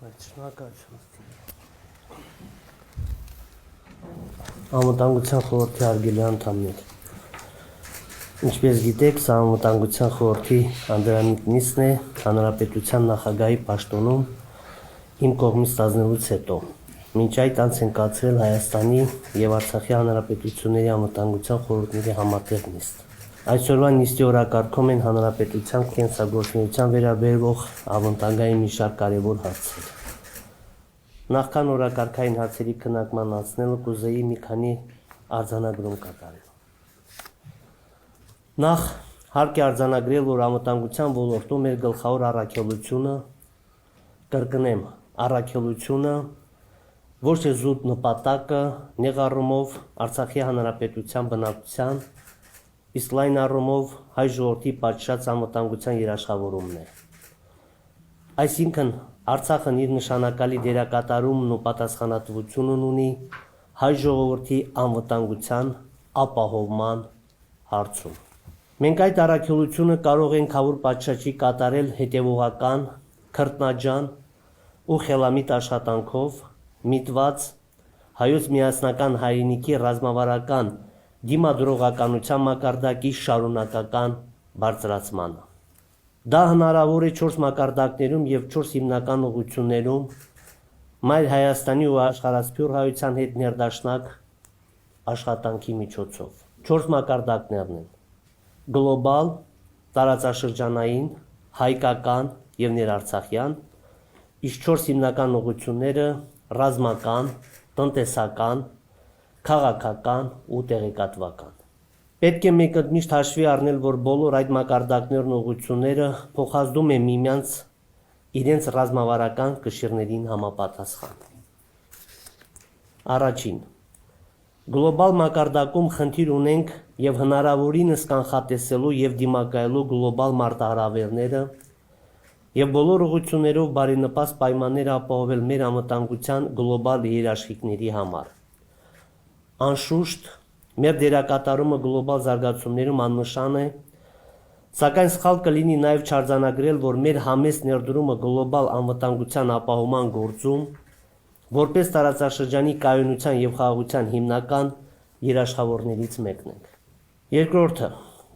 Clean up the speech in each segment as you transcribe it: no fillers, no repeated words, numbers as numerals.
Շնորհակալություն։ Անվտանգության խորհրդի հարգելի անդամներ։ Ինչպես գիտեք, սա անվտանգության խորհրդի անդրանիկ նիստն է Հանրապետության նախագահի պաշտոնում իմ կողմից ստանձնելուց հետո։ Մինչ այդ անց են կացրել Հայաստանի եւ Արցախի հանրապետությունների անվտանգության խորհուրդների համատեղ նիստ։ Այսօրվա նիստի օրակարգում են հանրապետության կենսագործունեության վերաբերող անվտանգային մի շարք կարևոր հարցեր։ Նախքան օրակարգային հարցերի քննարկման անցնելը կուզեի մի քանի արձանագրում կատարել։ Նախ հարկ է արձանագրել, որ անվտանգության ոլորտում մեր գլխավոր առաքելությունը, կրկնեմ, առաքելությունը ոչ թե զուտ նպատակը նեղ առումով Արցախի հանրապետության բնակության, իսկ լայն առումով հայ ժողովրդի պատշաճ անվտանգության երաշխավորումն է։ Այսինքն Արցախն իր նշանակալի դերակատարումն ու պատասխանատվությունն ունի հայ ժողովրդի անվտանգության ապահովման հարցում։ Մենք այդ առաքելությունը կարող ենք հավուր պատշաճի կատարել հետևողական, քրտնաջան ու խելամիտ աշխատանքով, միտված հայոց միասնական հայրենիքի ռազմավարական դիմադրողականության մակարդակի շարունակական բարձրացմանը։ Դա հնարավոր է 4 մակարդակներում եւ 4 հիմնական ուղղություններում Մայր Հայաստանի ու աշխարհասփյուռ հայության հետ ներդաշնակ աշխատանքի միջոցով։ 4 մակարդակներն են. գլոբալ, տարածաշրջանային, հայկական եւ ներարցախյան, իսկ 4 հիմնական ուղղությունները ռազմական, տնտեսական, քաղաքական ու տեղեկատվական։ Պետք է մեկ միշտ հաշվի առնել, որ բոլոր այդ մակարդակներն ու ուղղությունները փոխազդում են միմյանց իրենց ռազմավարական կշիռներին համապատասխան։ Առաջին, գլոբալ մակարդակում խնդիր ունենք եւ հնարավորինս կանխատեսելու եւ դիմակայելու գլոբալ մարտահրավերները եւ բոլոր ուղղություններով բարենպաստ պայմաններ ապահովել մեր անվտանգության գլոբալ երաշխիքների համար։ Անշուշտ, մեր դերակատարումը գլոբալ զարգացումներում աննշան է, սակայն սխալ կլինի նաև չարձանագրել, որ մեր համեստ ներդրումը գլոբալ անվտանգության ապահովման գործում որպես տարածաշրջանի կայունության եւ խաղաղության հիմնական երաշխավորներից մեկն է։ Երկրորդը,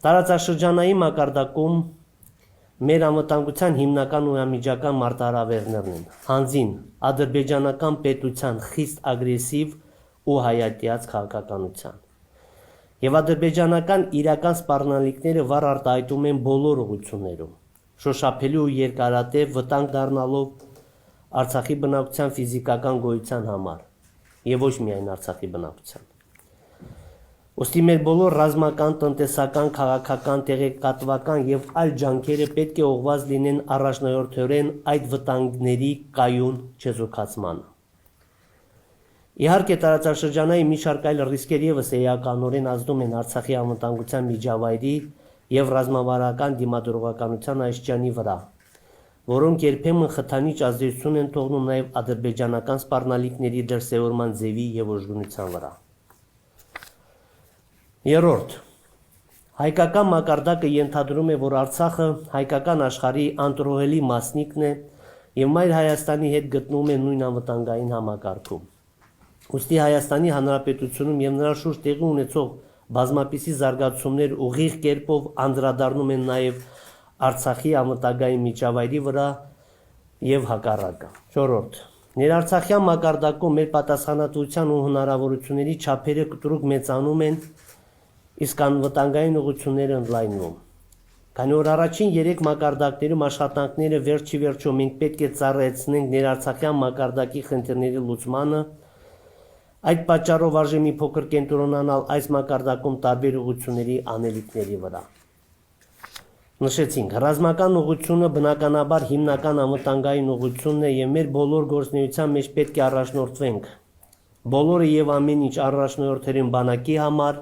տարածաշրջանային մակարդակում մեր անվտանգության հիմնական ու անմիջական մարտահրավերներն են՝ հանձին ադրբեջանական պետության խիստ ագրեսիվ ու հայատյաց քաղաքականության։ Եվ ադրբեջանական իրական սպառնալիքները վառ արտահայտում են բոլոր ուղղություններում, շոշափելի ու երկարատև վտանգ դառնալով Արցախի բնակության ֆիզիկական գոյության համար եւ ոչ միայն Արցախի բնակության։ Ոստի մեր բոլոր ռազմական, տնտեսական, քաղաքական, տեղեկատվական եւ այլ ջանքերը պետք է ուղղված լինեն առաջնահերթորեն այդ վտանգների կայուն չեզոքացմանը։ Իհարկե, տարածաշրջանային մի շարք այլ ռիսկեր եւս էականորեն ազդում են Արցախի անվտանգության միջավայրի եւ ռազմավարական դիմադրողականության աստիճանի վրա, որոնք երբեմն խթանիչ ազդեցություն են թողնում նաեւ ադրբեջանական սպառնալիքների դրսեւորման ձևի եւ ուժգնության վրա։ Երրորդ, հայկական մակարդակը ենթադրում է, որ Արցախը հայկական աշխարհի անտրոհելի մասնիկն է եւ Մայր Հայաստանի հետ գտնվում է նույն անվտանգային համակարգում։ Ուստի Հայաստանի Հանրապետությունում եւ նրա շուրջ տեղի ունեցող բազմապիսի զարգացումներ ուղիղ կերպով անդրադառնում են նաեւ Արցախի անվտանգային միջավայրի վրա եւ հակառակը։ Չորրորդ, ներարցախյան մակարդակում մեր պատասխանատվության ու հնարավորությունների չափերը կտրուկ մեծանում են, իսկ անվտանգային ուղղությունները ընդլայնվում։ Քանի որ առաջին 3 մակարդակներում աշխատանքները վերջի վերջո մենք պետք է ծառայեցնենք ներարցախյան մակարդակի խնդիրների լուծմանը, այդ պատճառով արժե մի փոքր կենտրոնանալ այս մակարդակում տարբեր ուղղությունների անելիքների վրա։ Նշեցինք, ռազմական ուղղությունը բնականաբար հիմնական անվտանգային ուղղությունն է եւ մեր բոլոր գործունեության մեջ պետք է առաջնորդվենք։ Բոլորը եւ ամեն ինչ առաջնորդերեն բանակի համար,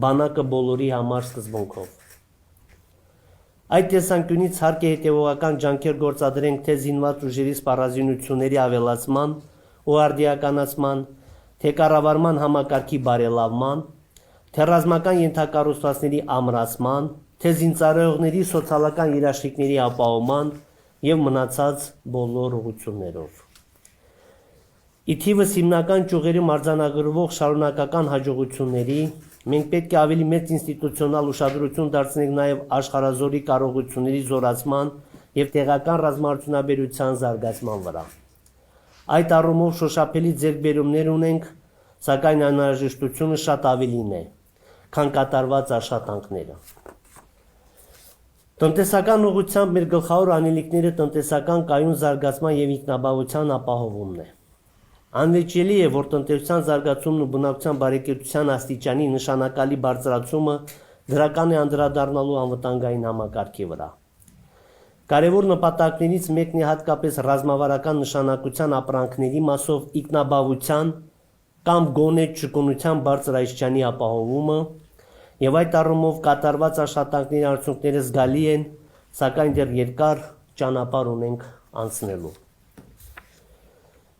բանակը բոլորի համար սկզբունքով։ Այդ տեսանկյունից հարկ է հետևողական ջանքեր գործադրենք թե զինված ուժերի սպառազինությունների ավելացման ու արդիականացման, թե կառավարման համակարգի բարելավման, թե ռազմական ենթակառուցվածքների ամրացման, թե զինծառայողների սոցիալական երաշխիքների ապահովման եւ մնացած բոլոր ուղղություններով։ Ի թիվս հիմնական ճյուղերի արձանագրվող շարունակական հաջողությունների մենք պետք է ավելի մեծ ինստիտուցիոնալ ուշադրություն դարձնենք նաև աշխարհազորի կարողությունների զորացման և տեղական ռազմաարդյունաբերության զարգացման վրա։ Այդ առումով շոշափելի ձեռքբերումներ ունենք, սակայն անհրաժեշտությունը շատ ավելին է, քան կատարված աշխատանքները։ Տնտեսական ուղղությամբ մեր գլխավոր անելիքները տնտեսական կայուն զարգացման և ինքնաբավության ապահովումն է։ Անվեճելի է, որ տնտեսության զարգացումն ու բնակչության բարեկեցության աստիճանի նշանակալի բարձրացումը դրական է անդրադառնալու անվտանգային համակարգի վրա։ Կարևոր նպատակներից մեկն է հատկապես ռազմավարական նշանակության ապրանքների մասով ինքնաբավության կամ գոնե ճկունության բարձր աստիճանի ապահովումը, և այդ առումով կատարված աշխատանքների արդյունքները զգալի են, սակայն դեռ երկար ճանապարհ ունենք անցնելու։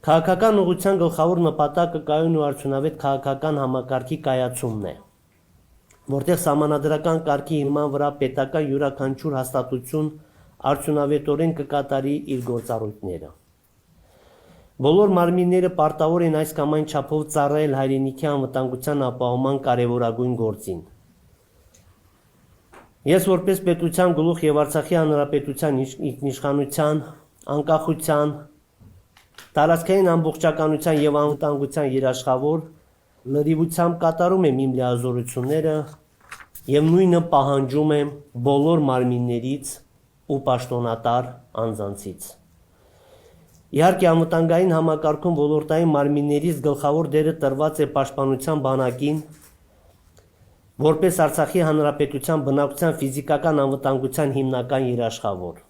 Քաղաքական ուղղության գլխավոր նպատակը կայուն ու արդյունավետ քաղաքական համակարգի կայացումն է, որտեղ սահմանադրական կարգի հիման վրա պետական յուրաքանչյուր հաստատություն արդյունավետորեն կկատարի իր գործառույթները։ Բոլոր մարմինները պարտավոր են այս կամ այն չափով ծառայել հայրենիքի անվտանգության ապահովման կարևորագույն գործին։ Ես որպես պետության գլուխ և Արցախի հանրապետության ինքնիշխանության, անկախության, տարածքային ամբողջականության և անվտանգության երաշխավոր լրիվությամբ կատարում եմ իմ լիազորությունները և նույնը պահանջում եմ բոլոր մարմիններից ու պաշտոնատար անձանցից։ Իհարկե, անվտանգային համակարգում ոլորտային մարմիններից գլխավոր դերը տրված է Պաշտպանության բանակին, որպես Արցախի հանրապետության բնակչության ֆիզիկական անվտանգության հիմնական երաշխավոր։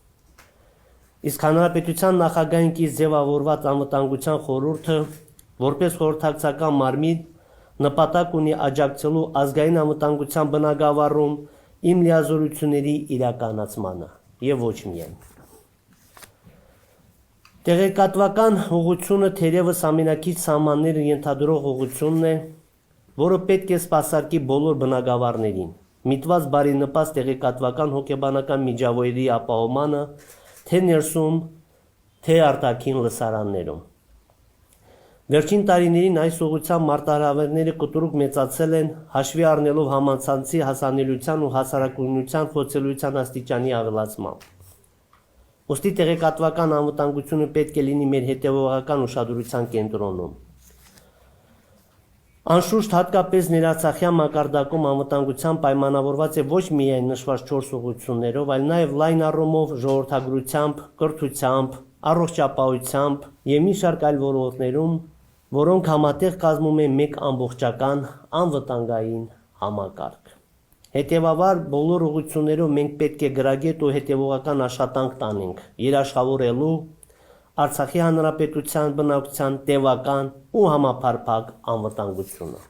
Իսկ հանրապետության նախագահին կից ձևավորված անվտանգության խորհուրդը, որպես խորհրդակցական մարմին, նպատակ ունի աջակցելու ազգային անվտանգության բնագավառում իմ լիազորությունների իրականացմանը և ոչ միայն։ Տեղեկատվական ուղղությունը թերևս ամենակից սահմանները ենթադրող ուղղությունն է, որը պետք է սպասարկի բոլոր բնագավառներին, միտված բարենպաստ տեղեկատվական հոգեբանական միջավայրի ապահովմանը թե ներսում, թե արտաքին լսարաններում։ Վերջին տարիներին այս ուղղությամբ մարտահրավերները կտրուկ մեծացել են, հաշվի առնելով համացանցի հասանելիության ու հասարակության խոցելիության աստիճանի ավելացմամբ։ Ուստի տեղեկատվական անվտանգությունը պետք է լինի մեր հետևողական ուշադրության կենտրոնում։ Անշուշտ, հատկապես ներարցախյան մակարդակում անվտանգության պայմանավորված է ոչ միայն նշված 4 ուղղություններով, այլ նաև լայն առումով ժողովրդագրությամբ, կրթությամբ, առողջապահությամբ և մի շարք այլ ոլորտներում, որոնք համատեղ կազմում են մեկ ամբողջական անվտանգային համակարգ։ Հետևաբար, բոլոր ուղղություններով մենք պետք է գրագետ ու հետևողական աշխատանք տանենք, երաշխավորելու Արցախի հանրապետության բնակչության տևական ու համապարփակ անվտանգությունը։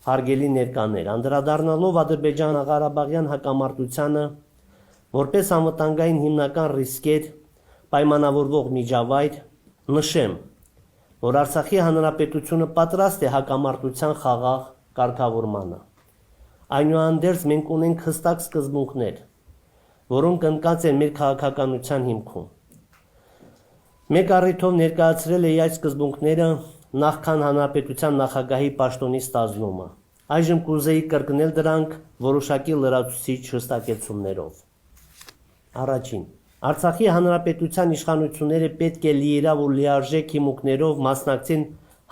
Հարգելի ներկաներ, անդրադառնալով Ադրբեջանա-Ղարաբաղյան հակամարտությանը որպես անվտանգային հիմնական ռիսկեր պայմանավորվող միջավայր, նշեմ, որ Արցախի հանրապետությունը պատրաստ է հակամարտության խաղաղ կարգավորմանը։ Այնուհանդերձ մենք ունենք հստակ սկզբունքներ, որոնք ընկած են մեր քաղաքականության հիմքում։ Մեկ առիթով ներկայացրել էի այդ սկզբունքները նախքան հանրապետության նախագահի պաշտոնի ստանձնումը։ Այժմ կուզեի կրկնել դրանք որոշակի լրացուցիչ հստակեցումներով։ Առաջին. Արցախի հանրապետության իշխանությունները պետք է լիիրավ ու լիարժեք հիմունքներով մասնակցեն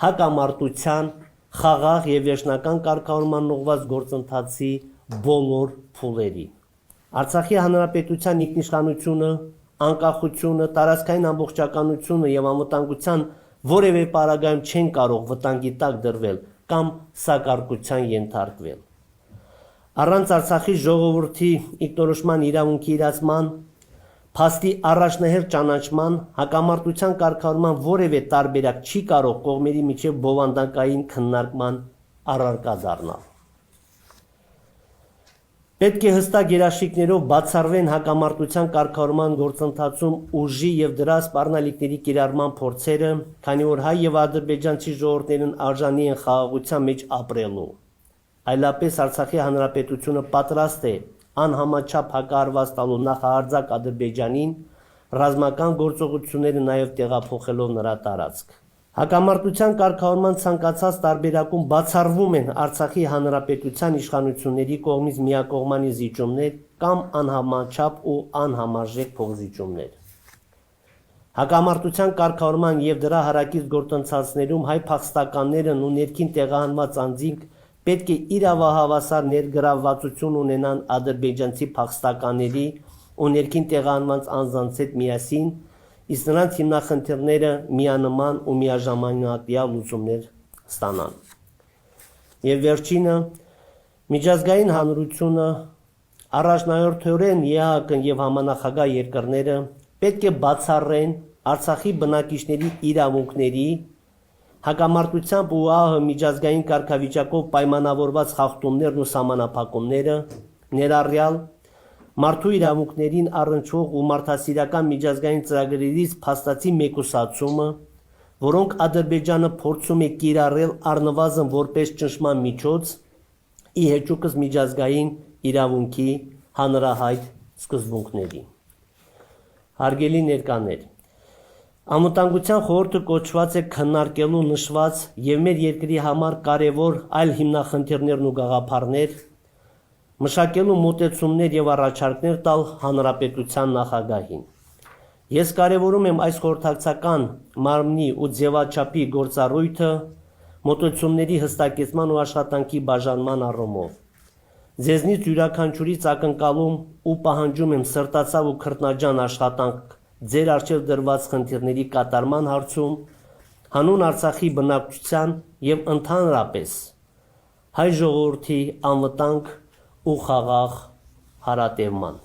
հակամարտության խաղաղ և վերջնական կարգավորման ուղղված գործընթացի բոլոր փուլերի։ Արցախի հանրապետության ինքնիշխանությունը, անկախությունը, տարածքային ամբողջականությունը և անվտանգության որևէ պարագայում չեն կարող վտանգի տակ դրվել կամ սակարկության ենթարկվել։ Առանց Արցախի ժողովրդի ինքնորոշման իրավունքի իրացման, փաստի առաջնահերթ ճանաչման, հակամարտության կարգավորման որևէ տարբերակ չի կարող կողմերի միջև բովանդակային քննարկման առարկա դառնալ։ Պետք է հստակ երաշխիքներով բացառվեն հակամարտության կարգավորման գործընթացում ուժի և դրա սպառնալիքների կիրառման փորձերը, քանի որ հայ և ադրբեջանցի ժողովուրդներն արժանի են խաղաղության մեջ ապրելու։ Այլապես Արցախի հանրապետությունը պատրաստ է անհամաչափ հակահարված տալու նախահարձակ Ադրբեջանին, ռազմական գործողությունները նաև տեղափոխելով նրա տարածք։ Հակամարտության կարգավորման ցանկացած տարբերակում բացառվում են Արցախի հանրապետության իշխանությունների կողմից միակողմանի զիջումներ կամ անհամաչափ ու անհամարժեք փոխզիջումներ։ Հակամարտության կարգավորման եւ դրա հարակից գործընթացներում հայ փախստականներն ու ներքին տեղահանված անձինք պետք է իրավահավասար ներգրավվածություն ունենան ադրբեջանցի փախստականների ու ներքին տեղահանված անձանց հետ միասին, իսկ նրանց հիմնախնդիրները միանման ու միաժամանակյա լուծումներ ստանան։ Եվ վերջինը, միջազգային հանրությունը, առաջնահերթորեն ԵԱՀԿ-ն եւ համանախագահ երկրները պետք է բացառեն Արցախի բնակիչների իրավունքների, հակամարտությամբ ու ԱԱՀ միջազգային կարգավիճակով պայմանավորված խախտումներն ու սահմանափակումները, ներառյալ մարդու իրավունքներին առնչվող ու մարդասիրական միջազգային ծրագրերից փաստացի մեկուսացումը, որոնք Ադրբեջանը փորձում է կիրառել առնվազն որպես ճնշման միջոց, ի հեճուկս միջազգային իրավունքի հանրահայտ սկզբունքների։ Հարգելի ներկաներ, Անվտանգության խորհուրդը կոչված է քննարկելու նշված եւ մեր երկրի համար կարևոր այլ հիմնախնդիրներն ու գաղափարներ, մշակելու մոտեցումներ եւ առաջարկներ տալ հանրապետության նախագահին։ Ես կարևորում եմ այս խորհրդակցական մարմնի ու ձևաչափի գործառույթը մոտեցումների հստակեցման ու աշխատանքի բաժանման առումով։ Ձեզնից յուրաքանչյուրից ակնկալում ու պահանջում եմ սրտացավ ու քրտնաջան աշխատանք ձեր առջև դրված խնդիրների կատարման հարցում, հանուն Արցախի բնակչության եւ ընդհանրապես հայ ժողովրդի անվտանգ ու խաղաղ հարատևման։